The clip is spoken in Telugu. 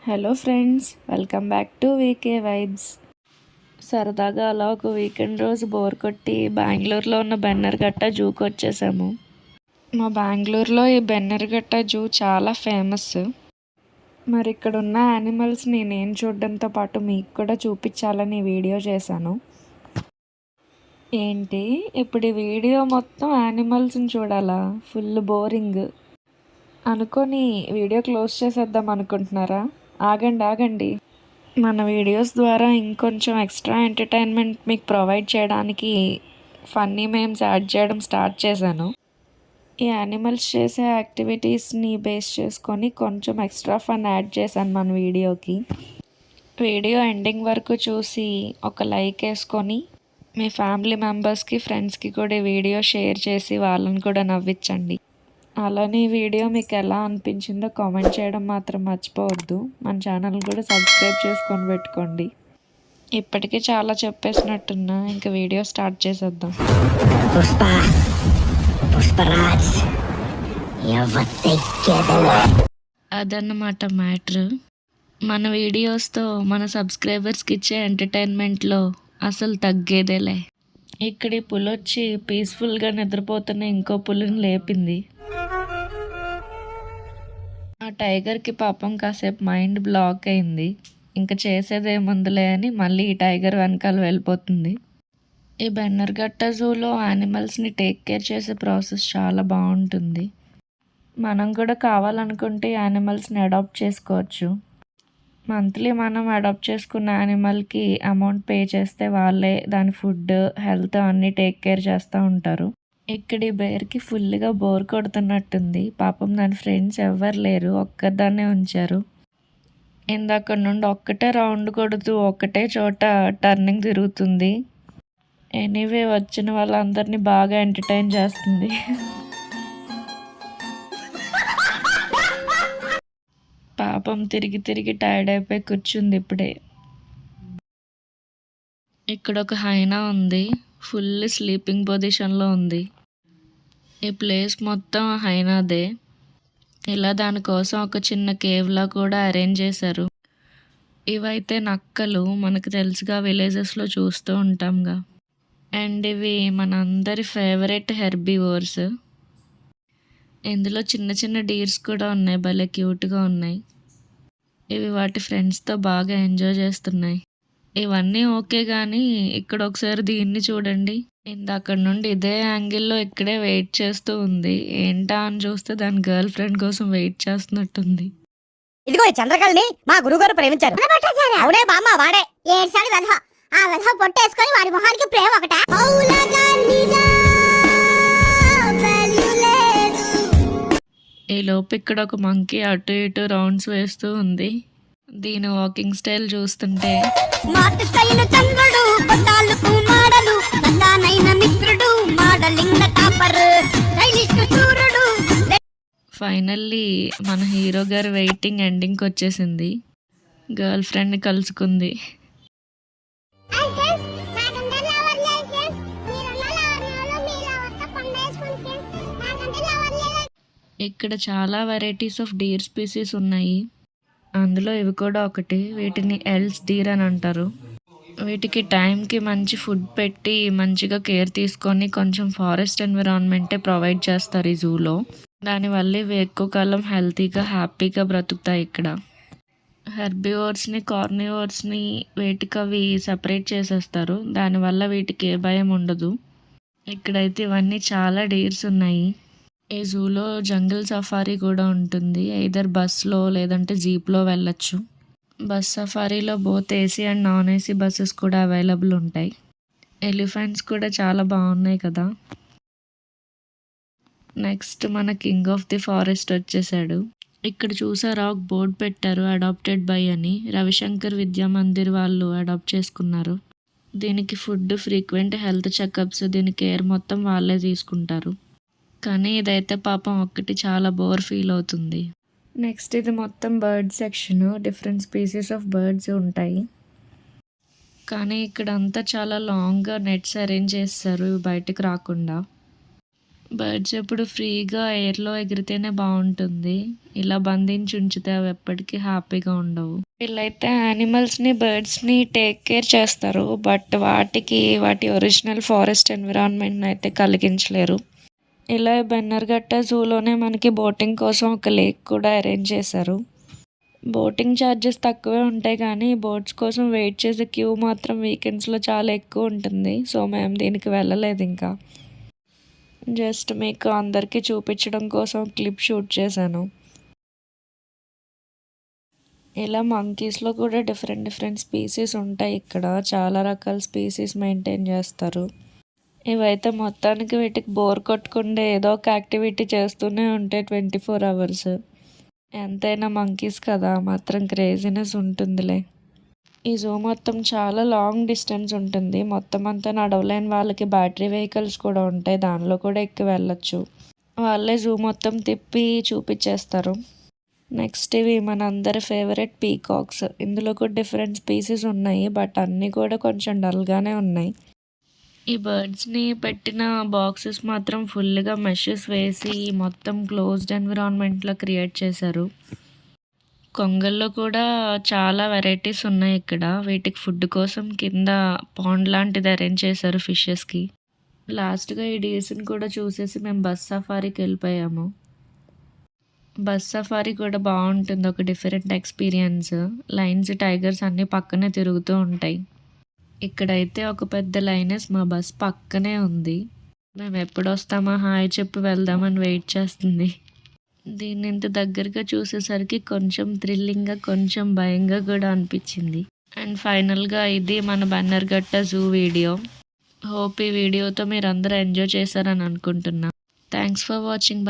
Hello friends, welcome back to VK vibes. సరదాగా అలా ఒక వీకెండ్ రోజు బోర్ కొట్టి బెంగళూరులో ఉన్న బెన్నెరఘట్ట జూకి వచ్చేసాము. మా బెంగళూరులో ఈ బెన్నెరఘట్ట జూ చాలా ఫేమస్. మరి ఇక్కడ ఉన్న యానిమల్స్ని నేను చూడడంతో పాటు మీకు కూడా చూపించాలని వీడియో చేశాను. ఏంటి ఇప్పుడు ఈ వీడియో మొత్తం యానిమల్స్ని చూడాలా? ఫుల్ బోరింగ్ అనుకొని వీడియో క్లోజ్ చేసేద్దాం అనుకుంటున్నారా? ఆగండి. మన వీడియోస్ ద్వారా ఇంకొంచెం ఎక్స్ట్రా ఎంటర్టైన్మెంట్ మీకు ప్రొవైడ్ చేయడానికి ఫన్నీ మేమ్స్ యాడ్ చేయడం స్టార్ట్ చేశాను. ఈ యానిమల్స్ చేసే యాక్టివిటీస్ని బేస్ చేసుకొని కొంచెం ఎక్స్ట్రా ఫన్ యాడ్ చేశాను మన వీడియోకి. వీడియో ఎండింగ్ వరకు చూసి ఒక లైక్ వేసుకొని మీ ఫ్యామిలీ మెంబర్స్కి, ఫ్రెండ్స్కి కూడా ఈ వీడియో షేర్ చేసి వాళ్ళని కూడా నవ్వించండి. అలానే ఈ వీడియో మీకు ఎలా అనిపించిందో కామెంట్ చేయడం మాత్రం మర్చిపోవద్దు. మన ఛానల్ కూడా సబ్స్క్రైబ్ చేసుకొని పెట్టుకోండి. ఇప్పటికే చాలా చెప్పేసినట్టున్నా, ఇంకా వీడియో స్టార్ట్ చేసేద్దాం. అదన్నమాట మ్యాటర్. మన వీడియోస్తో మన సబ్స్క్రైబర్స్కి ఇచ్చే ఎంటర్టైన్మెంట్లో అసలు తగ్గేదేలే. ఇక్కడి పులొచ్చి పీస్ఫుల్గా నిద్రపోతున్న ఇంకో పులిని లేపింది. ఆ టైగర్కి పాపం కాసేపు మైండ్ బ్లాక్ అయింది. ఇంకా చేసేదేముందులే అని మళ్ళీ ఈ టైగర్ వెనకాల వెళ్ళిపోతుంది. ఈ బెన్నెరఘట్ట జూలో యానిమల్స్ని టేక్ కేర్ చేసే ప్రాసెస్ చాలా బాగుంటుంది. మనం కూడా కావాలనుకుంటే యానిమల్స్ని అడాప్ట్ చేసుకోవచ్చు. మంత్లీ మనం అడాప్ట్ చేసుకున్న యానిమల్కి అమౌంట్ పే చేస్తే వాళ్ళే దాని ఫుడ్, హెల్త్ అన్నీ టేక్ కేర్ చేస్తూ ఉంటారు. ఇక్కడి బేర్కి ఫుల్గా బోర్ కొడుతున్నట్టుంది. పాపం దాని ఫ్రెండ్స్ ఎవ్వరు లేరు, ఒక్కదాన్నే ఉంచారు. ఇందాక నుండి ఒక్కటే రౌండ్ కొడుతూ ఒక్కటే చోట టర్నింగ్ తిరుగుతుంది. ఎనీవే వచ్చిన వాళ్ళందరినీ బాగా ఎంటర్టైన్ చేస్తుంది. పాపం తిరిగి టైర్డ్ అయిపోయి కూర్చుంది ఇప్పుడే. ఇక్కడ ఒక హైనా ఉంది, ఫుల్ స్లీపింగ్ పొజిషన్లో ఉంది. ఈ ప్లేస్ మొత్తం హైనాదే. ఇలా దానికోసం ఒక చిన్న కేవ్లా కూడా అరేంజ్ చేశారు. ఇవైతే నక్కలు, మనకు తెలుసుగా విలేజెస్లో చూస్తూ ఉంటాంగా. అండ్ ఇవి మనందరి ఫేవరెట్ హెర్బివోర్స్. ఇందులో చిన్న డీర్స్ కూడా ఉన్నాయి, భలే క్యూట్గా ఉన్నాయి. ఇవి వాటి ఫ్రెండ్స్తో బాగా ఎంజాయ్ చేస్తున్నాయి. ఇవన్నీ ఓకే కానీ ఇక్కడ ఒకసారి దీన్ని చూడండి. ఇందాక నుండి ఇదే యాంగిల్లో ఇక్కడే వెయిట్ చేస్తూ ఉంది. ఏంటా అని చూస్తే దాని గర్ల్ ఫ్రెండ్ కోసం వెయిట్ చేస్తున్నట్టుంది. ఇదిగో ఈ చంద్రకళని మా గురుగారు ప్రేమించారు. అవునే బామ్మ, వాడే ఏడ్సాడు వెధవ. ఆ వెధవ పొట్టేసుకొని వాడి మొహానికి ప్రేమ ఒకట. ఈ లోపు ఇక్కడ ఒక మంకీ అటు ఇటు రౌండ్స్ వేస్తూ ఉంది. దీని వాకింగ్ స్టైల్ చూస్తుంటే ఫైనల్లీ మన హీరో గారు వెయిటింగ్ ఎండింగ్కి వచ్చేసింది. గర్ల్ ఫ్రెండ్ని కలుసుకుంది. ఇక్కడ చాలా వెరైటీస్ ఆఫ్ డీర్ స్పీసీస్ ఉన్నాయి. అందులో ఇవి కూడా ఒకటి. వీటిని ఎల్స్ డీర్ అని అంటారు. వీటికి టైంకి మంచి ఫుడ్ పెట్టి మంచిగా కేర్ తీసుకొని కొంచెం ఫారెస్ట్ ఎన్విరాన్మెంటే ప్రొవైడ్ చేస్తారు ఈ జూలో. దానివల్ల ఇవి ఎక్కువ కాలం హెల్తీగా హ్యాపీగా బ్రతుకుతాయి. ఇక్కడ హెర్బివోర్స్ని, కార్నివోర్స్ని వీటికి అవి సెపరేట్ చేసేస్తారు. దానివల్ల వీటికి ఏ భయం ఉండదు. ఇక్కడైతే ఇవన్నీ చాలా డీర్స్ ఉన్నాయి. ఈ జూలో జంగిల్ సఫారీ కూడా ఉంటుంది. ఎయిదర్ బస్లో లేదంటే జీప్లో వెళ్ళచ్చు. బస్ సఫారీలో both AC and non AC buses కూడా అవైలబుల్ ఉంటాయి. ఎలిఫెంట్స్ కూడా చాలా బాగున్నాయి కదా. నెక్స్ట్ మన కింగ్ ఆఫ్ ది ఫారెస్ట్ వచ్చేసాడు. ఇక్కడ చూసారా, ఒక బోర్డు పెట్టారు అడాప్టెడ్ బై అని. రవిశంకర్ విద్యా మందిర్ వాళ్ళు అడాప్ట్ చేసుకున్నారు. దీనికి ఫుడ్, ఫ్రీక్వెంట్ హెల్త్ చెకప్స్, దీని కేర్ మొత్తం వాళ్ళే తీసుకుంటారు. కానీ ఇదైతే పాపం ఒక్కటి చాలా బోర్ ఫీల్ అవుతుంది. నెక్స్ట్ ఇది మొత్తం bird section. Different species of birds ఉంటాయి. కానీ ఇక్కడ అంతా చాలా లాంగ్గా నెట్స్ అరేంజ్ చేస్తారు ఇవి బయటకు రాకుండా. బర్డ్స్ ఎప్పుడు ఫ్రీగా ఎయిర్లో ఎగిరితేనే బాగుంటుంది. ఇలా బంధించి ఉంచితే అవి ఎప్పటికీ హ్యాపీగా ఉండవు. వీళ్ళైతే యానిమల్స్ని బర్డ్స్ని టేక్ కేర్ చేస్తారు, బట్ వాటి ఒరిజినల్ ఫారెస్ట్ ఎన్విరాన్మెంట్ని అయితే కలిగించలేరు. ఇలా బెన్నర్ఘట్ట జూలోనే మనకి బోటింగ్ కోసం ఒక లేక్ కూడా అరేంజ్ చేశారు. బోటింగ్ ఛార్జెస్ తక్కువే ఉంటాయి కానీ బోట్స్ కోసం వెయిట్ చేసే క్యూ మాత్రం వీకెండ్స్లో చాలా ఎక్కువ ఉంటుంది. సో మేము దీనికి వెళ్ళలేదు. ఇంకా జస్ట్ మీకు అందరికీ చూపించడం కోసం క్లిప్ షూట్ చేశాను. ఇలా మంకీస్లో కూడా డిఫరెంట్ స్పీసీస్ ఉంటాయి. ఇక్కడ చాలా రకాల స్పీసీస్ మెయింటైన్ చేస్తారు. ఇవైతే మొత్తానికి వీటికి బోర్ కొట్టకుండా ఏదో ఒక యాక్టివిటీ చేస్తూనే ఉంటాయి 24 hours. ఎంతైనా మంకీస్ కదా, మాత్రం క్రేజీనెస్ ఉంటుందిలే. ఈ జూ మొత్తం చాలా లాంగ్ డిస్టెన్స్ ఉంటుంది. మొత్తం అంతా నడవలేని వాళ్ళకి బ్యాటరీ వెహికల్స్ కూడా ఉంటాయి, దానిలో కూడా ఎక్కి వెళ్ళొచ్చు. వాళ్ళే జూ మొత్తం తిప్పి చూపించేస్తారు. నెక్స్ట్ ఇవి మన అందరి ఫేవరెట్ పీకాక్స్. ఇందులో కూడా డిఫరెంట్ స్పీసీస్ ఉన్నాయి, బట్ అన్నీ కూడా కొంచెం డల్గానే ఉన్నాయి. ఈ బర్డ్స్ని పెట్టిన బాక్సెస్ మాత్రం ఫుల్గా మెషెస్ వేసి మొత్తం క్లోజ్డ్ ఎన్విరాన్మెంట్లో క్రియేట్ చేశారు. కొంగల్లో కూడా చాలా వెరైటీస్ ఉన్నాయి ఇక్కడ. వీటికి ఫుడ్ కోసం కింద పాండ్ లాంటిది అరేంజ్ చేశారు ఫిషెస్కి. లాస్ట్గా ఈ డీర్స్ని కూడా చూసేసి మేము బస్ సఫారీకి వెళ్ళిపోయాము. బస్ సఫారీ కూడా బాగుంటుంది, ఒక డిఫరెంట్ ఎక్స్పీరియన్స్. లైన్స్, టైగర్స్ అన్నీ పక్కనే తిరుగుతూ ఉంటాయి. ఇక్కడైతే ఒక పెద్ద లైనస్ మా బస్ పక్కనే ఉంది. మేము ఎప్పుడు వస్తామా హాయ్ చెప్పి వెళ్దామని వెయిట్ చేస్తుంది. దీన్ని ఇంత దగ్గరగా చూసేసరికి కొంచెం థ్రిల్లింగ్గా, కొంచెం భయంగా కూడా అనిపించింది. అండ్ ఫైనల్గా ఇది మన బన్నర్ఘట్ట జూ వీడియో. హోప్ ఈ వీడియోతో మీరు అందరూ ఎంజాయ్ చేశారని అనుకుంటున్నా. Thanks for watching. బాయ్.